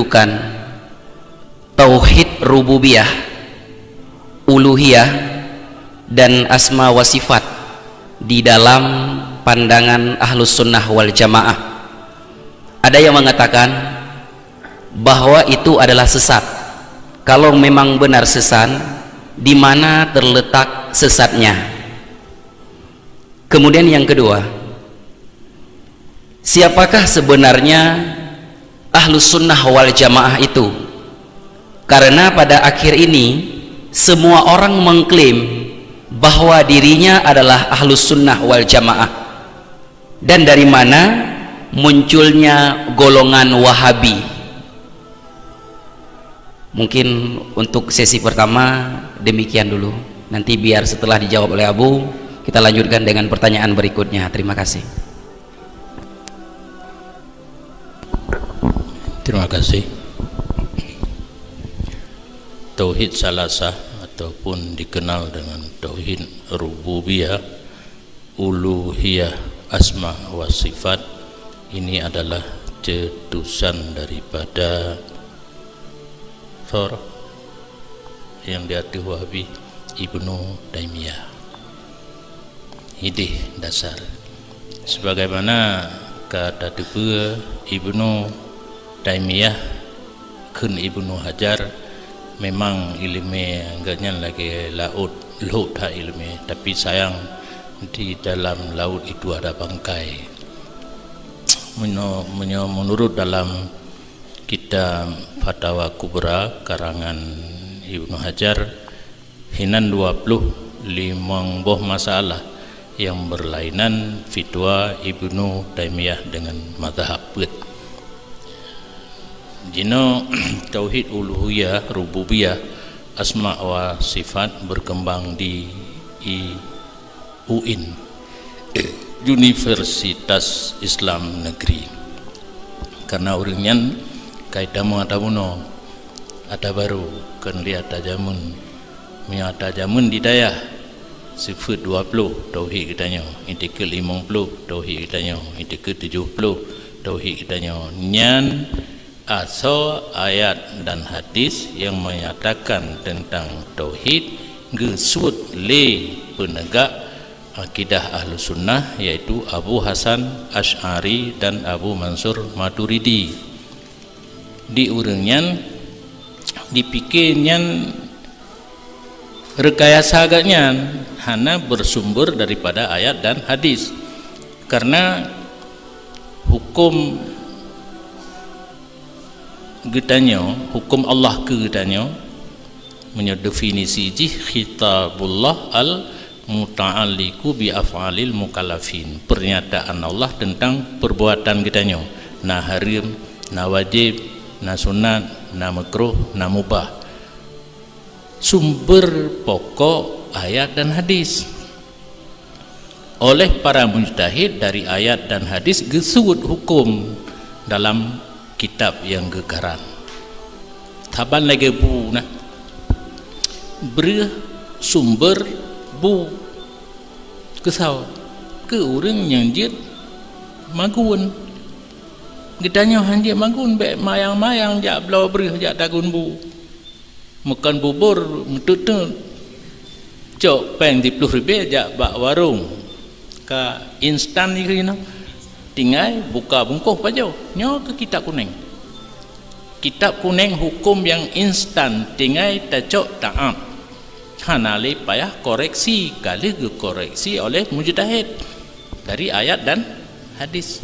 kedudukan tauhid rububiyah, uluhiyah, dan asma wa sifat di dalam pandangan ahlus sunnah wal jamaah. Ada yang mengatakan bahwa itu adalah sesat. Kalau memang benar sesat, di mana terletak sesatnya? Kemudian yang kedua, siapakah sebenarnya ahlus sunnah wal jamaah itu? Karena pada akhir ini semua orang mengklaim bahwa dirinya adalah ahlus sunnah wal jamaah. Dan dari mana munculnya golongan Wahabi? Mungkin untuk sesi pertama demikian dulu. Nanti biar setelah dijawab oleh Abu, kita lanjutkan dengan pertanyaan berikutnya. Terima kasih. Terima kasih. Tauhid salasah ataupun dikenal dengan tauhid rububiyah, uluhiyah, asma wa sifat, ini adalah cetusan daripada yang diatur Wahabi Ibnu Taimiyah. Ini dasar. Sebagaimana kata dua Ibnu Taimiyah kun Ibnu Hajar, memang ilmu agaknya lagi laut ilmu, tapi sayang di dalam laut itu ada bangkai. Menurut dalam kitab Fatwa Kubra karangan Ibnu Hajar, hinan 25 buah masalah yang berlainan fitwa Ibnu Taimiyah dengan mazhab. Jino tauhid uluhiyah, rububiyah, asma wa sifat berkembang di UIN, Universitas Islam Negeri. Karena orangnya kaitamu ada baru kan lihat tajamun menyata jamun di daya sifat 20 tauhid kitanya, intikal 50 tauhid kitanya, intikal 70 tauhid kitanya. Nyan asal ayat dan hadis yang menyatakan tentang tauhid gesut le penegak akidah ahlu sunnah, yaitu Abu Hasan Asy'ari dan Abu Mansur Maturidi. Di urangnya dipikirnya rekayasa agaknya hanya bersumber daripada ayat dan hadis, karena hukum getanya, hukum Allah ke getanya mendefinisi khitabullah al muta'alliqu bi af'alil mukallafin, pernyataan Allah tentang perbuatan getanya, na haram, na wajib, na sunat, na makruh, na mubah. Sumber pokok ayat dan hadis. Oleh para mujtahid dari ayat dan hadis gesud hukum dalam kitab yang gegaran. Taban lagi bu nah bersumber bu kesau ke orang yang jid magun gedanya hanjit magun be mayang-mayang jak belau berih jak dagun bu makan bubur metut cok peng di 10 ribu jak bak warung ka instan ni kena tinggal buka bungkuh pajau nyo ke kitab kuning hukum yang instan tinggal tacok taat hanali payah koreksi kali koreksi oleh mujtahid dari ayat dan hadis.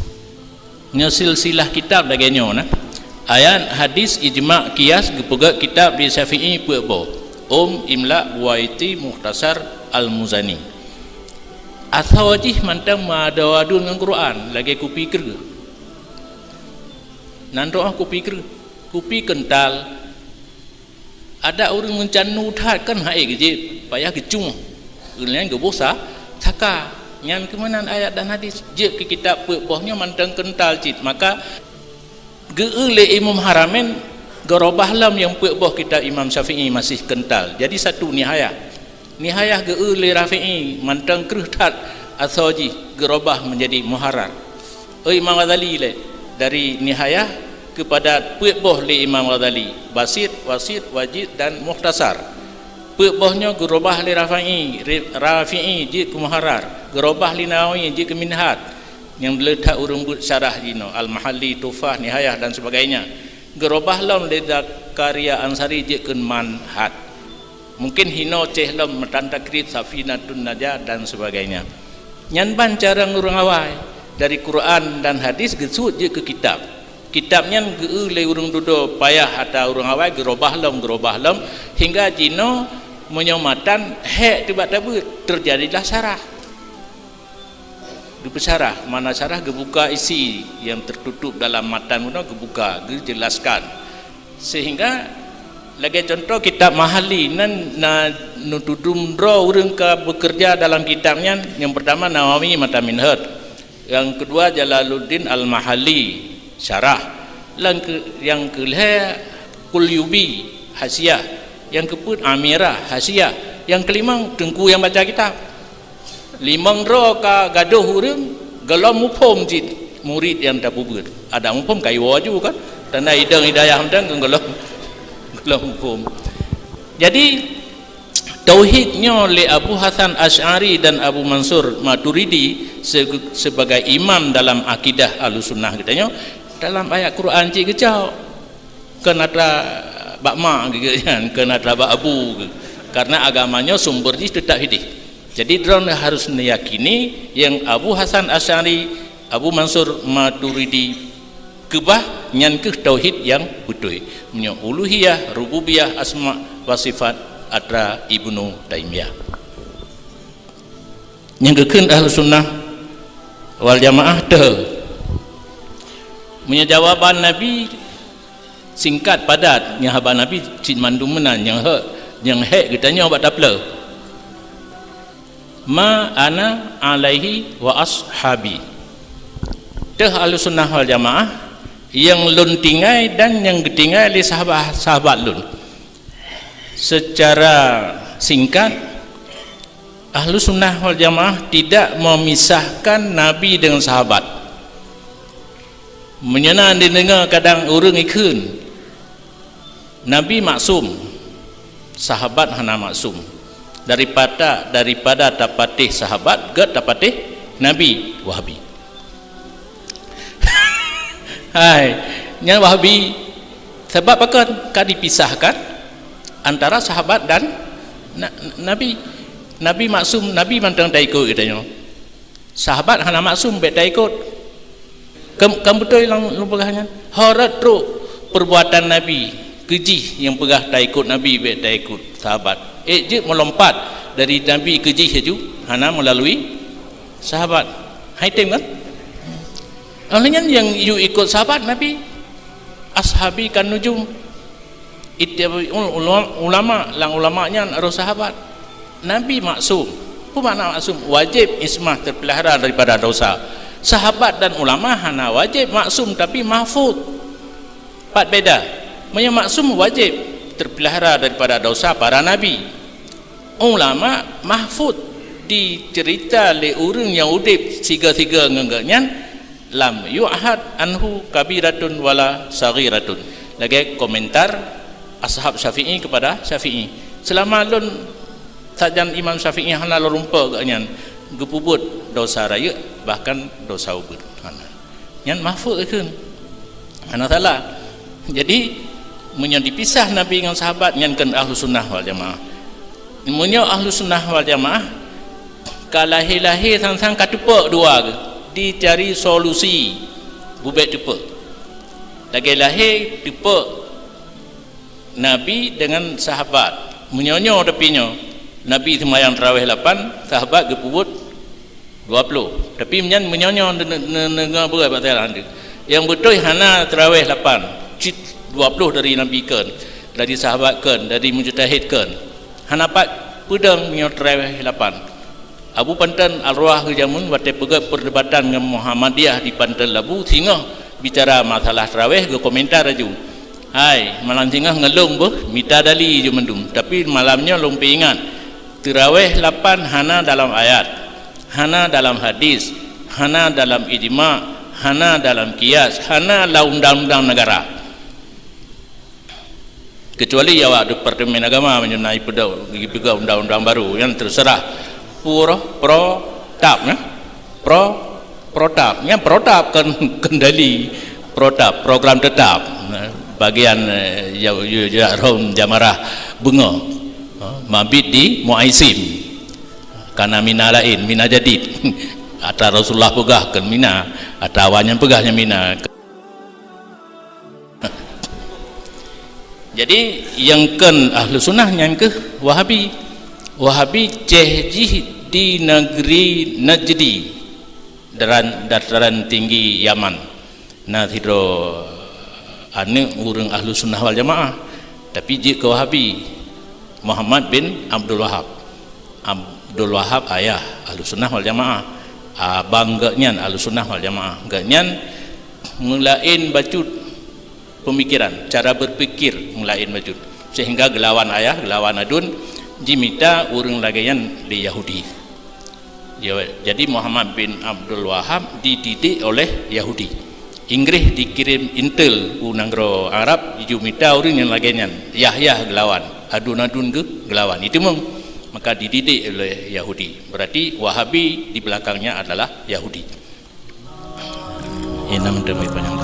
Nyo silsilah kitab lagi nyo nah ayat hadis ijma' qiyas gepegak kitab di Syafi'i pebo Imla Buaiti Mukhtasar Al-Muzani asawajih mantang madawadun dengan Quran lagi ku pikir nanti aku pikir kupi kental ada orang mencanu tat kan hai geje payah gecung ulian gebosa taka nyan kemanan ayat dan hadis je ke kitab pebohnya mantang kental cit maka geule Imam Haramain gerobah lam yang peboh kitab Imam Syafi'i masih kental jadi satu nihayah geule Rafi'i mantang kertat asoji gerobah menjadi muharrar Imam Ghazali le dari nihayah kepada Pu'boh li Imam Ghazali, Basit, Wasit, Wajid dan Mukhtasar. Pu'bohnya Gerobah li Rafi'i jid ke Muharrar, Gerobah li Nawawi jid ke Minhaj, yang letak urung syarah dino Al-Mahalli, Tufah, Nihayah dan sebagainya. Gerobah lam li Zakaria Ansari jid ke Manhaj. Mungkin hino ceh lam Matantakrib, Safinatun Najah dan sebagainya. Nyan cara ngurung awai dari Quran dan hadis gesut je ke kitab. Kitabnya le urung dudo payah atau urung awai gerobah lam hingga jino menyomatan hek tiba-tiba terjadilah syarah. Dipesyarah, mana syarah gebuka isi yang tertutup dalam matan mudah gebuka, dijelaskan. Sehingga lagi contoh kitab Mahali na nutudum dro urang ka bekerja dalam kitabnya. Yang pertama Nawawi Mata Minhaj, yang kedua Jalaluddin Al-Mahali syarah, yang kelima Qulyubi Hasyiah, yang keempat Amirah Hasyiah, yang kelima Tengku yang baca kitab. Limang dro ka gaduh urang gelam mupom jid murid yang tak bubur. Ada mupom kayu waju kan, tanda hidang hidayah hamdan gelam hukum. Jadi tauhidnya oleh Abu Hasan Asy'ari dan Abu Mansur Maturidi sebagai imam dalam akidah Ahlussunnah katanya dalam ayat Quran cik kecau kenata bakma kan kenata bak abu karena agamanya sumbernya tetap hidup. Jadi drone harus meyakini yang Abu Hasan Asy'ari, Abu Mansur Maturidi kebah nyan ke tauhid yang betul punya uluhiyah, rububiyah, asma wa sifat atra Ibnu Taimiyah. Yang kekeun Ahlussunnah wal Jamaah teu punya jawaban Nabi singkat padat nya haba Nabi cin mandum menan yang hek katanya obat tapla ma ana alaihi wa ashabi. Teh Ahlussunnah wal Jamaah yang lun tinggai dan yang getinggai oleh sahabat lun. Secara singkat, Ahlussunnah wal Jamaah tidak memisahkan Nabi dengan sahabat. Menyenang didengar kadang orang ikun Nabi maksum, sahabat hana maksum. Daripada dapatih sahabat ke dapatih Nabi. Wahabi. Hai, yang Wahabi sebab apa kan dipisahkan antara sahabat dan Nabi. Nabi maksum, Nabi mantang tak ikut katanya. Sahabat hana maksum bet tak ikut. Kamu betul yang lupakannya. Harat teruk perbuatan Nabi keji yang pegah tak ikut Nabi bet tak ikut sahabat. Je melompat dari Nabi keji haju hana melalui sahabat. Hai tem kan? Alanya yang you ikut sahabat Nabi ashabi kan nujum ittiba ulama lang ulamanya harus sahabat. Nabi maksum. Apa makna maksum? Wajib ismah terpelihara daripada dosa. Sahabat dan ulama hana wajib maksum tapi mahfuz. Empat beda. Yang maksum wajib terpelihara daripada dosa para nabi. Ulama mahfuz dicerita oleh orang yang udip tiga-tiga ngengganyan lam yu'ahad anhu kabiratun wala saghiratun. Lagi komentar ashab Syafi'i kepada Syafi'i. Selama lun sajan Imam Syafi'i hana rumpa ganyan gepubut dosa raya bahkan dosa ubud. Yang mahfuz kan. Hana salah. Jadi munyo dipisah Nabi dengan sahabat nyan kan Ahlussunnah wal Jamaah. Munyo Ahlussunnah wal Jamaah kalahir-lahir sang-sang katupak dua ke. Dicari solusi bubek tepuk lagi lahir tepuk Nabi dengan sahabat menyonyo tepinya Nabi semayang tarawih 8 sahabat gepubut 20 tapi menyonyo dengar berapa tarawih yang betul hana tarawih 8 cit 20 dari Nabi kan dari sahabat kan dari mujtahid kan hana pak pedang menyonyo tarawih 8 Abu Pantan Al-Ruah Jamun waktu pegat perdebatan dengan Muhammadiyah di Pantan Labu sehingga bicara masalah tarawih ke komentar aja. Hai, malam sehingga ngelung boh mita dali je mendum. Tapi malamnya lumpi ingat tarawih 8 hana dalam ayat, hana dalam hadis, hana dalam ijma, hana dalam kias, hana la undang-undang negara. Kecuali ya Departemen Agama menyunai pegawai undang-undang baru yang terserah protap ya, protap yang protap kan kendali protap program tetap bagian rom jamarah bunga mabit di muaisim karena mina lain mina jadid atau Rasulullah pegah kan mina atau awannya pegahnya mina. Jadi yang kan ahlu sunnah yang ke Wahabi cehjih di negeri Najdi dataran tinggi Yaman. Nah hidro ane urang ahlu sunnah wal jamaah tapi jika Wahabi Muhammad bin Abdul Wahab ayah ahlu sunnah wal jamaah abang gaknyan ahlu sunnah wal jamaah gaknyan mulain bacut pemikiran, cara berpikir mulain bajut sehingga gelawan ayah, gelawan adun jimita urang lagayan di Yahudi. Jadi Muhammad bin Abdul Wahab dididik oleh Yahudi. Inggris dikirim intel unanggro Arab jumita urang yang lagayan Yahya gelawan, adun-adun ke gelawan. Itu maka dididik oleh Yahudi. Berarti Wahabi di belakangnya adalah Yahudi. Ini nama demi panjang.